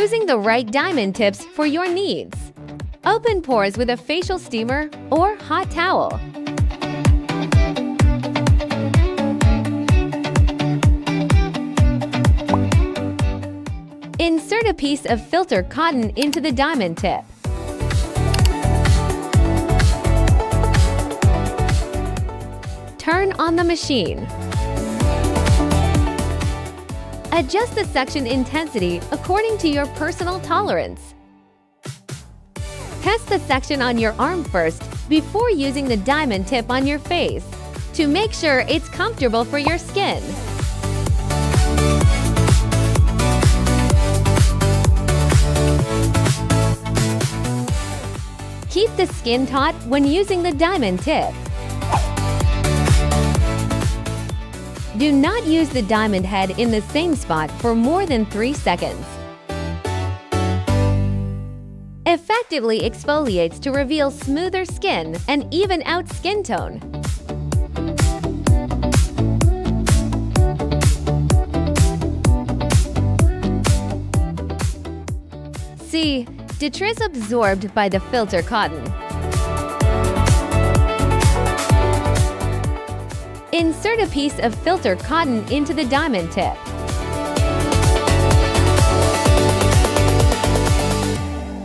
choosing the right diamond tips for your needs. Open pores with a facial steamer or hot towel. Insert a piece of filter cotton into the diamond tip. Turn on the machine. Adjust the suction intensity according to your personal tolerance. Test the suction on your arm first before using the diamond tip on your face to make sure it's comfortable for your skin. Keep the skin taut when using the diamond tip. Do not use the diamond head in the same spot for more than 3 seconds. Effectively exfoliates to reveal smoother skin and even out skin tone. See, detritus absorbed by the filter cotton. Insert a piece of filter cotton into the diamond tip.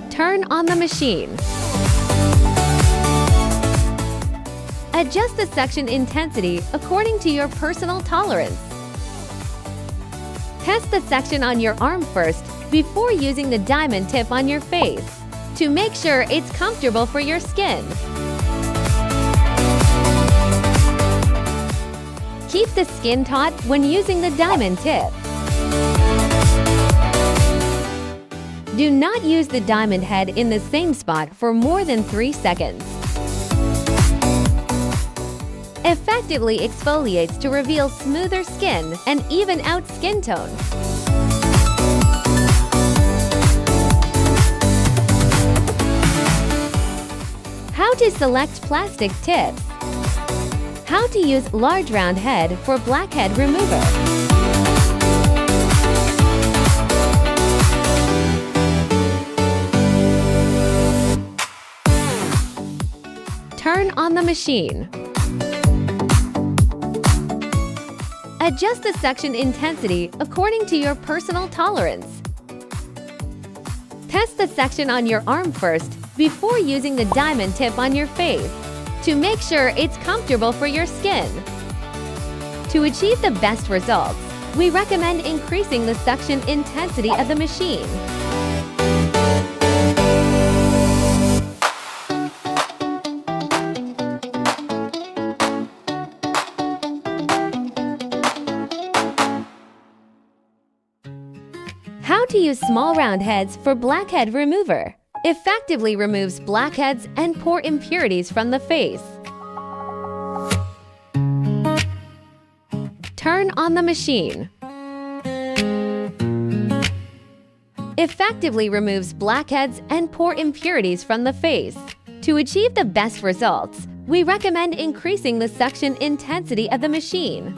Turn on the machine. Adjust the suction intensity according to your personal tolerance. Test the suction on your arm first before using the diamond tip on your face to make sure it's comfortable for your skin. Keep the skin taut when using the diamond tip. Do not use the diamond head in the same spot for more than 3 seconds. Effectively exfoliates to reveal smoother skin and even out skin tone. How to select plastic tips. How to use large round head for blackhead remover. Turn on the machine. Adjust the suction intensity according to your personal tolerance. Test the suction on your arm first before using the diamond tip on your face to make sure it's comfortable for your skin. To achieve the best results, we recommend increasing the suction intensity of the machine. How to use small round heads for blackhead remover. Effectively removes blackheads and pore impurities from the face. Turn on the machine. Effectively removes blackheads and pore impurities from the face. To achieve the best results, we recommend increasing the suction intensity of the machine.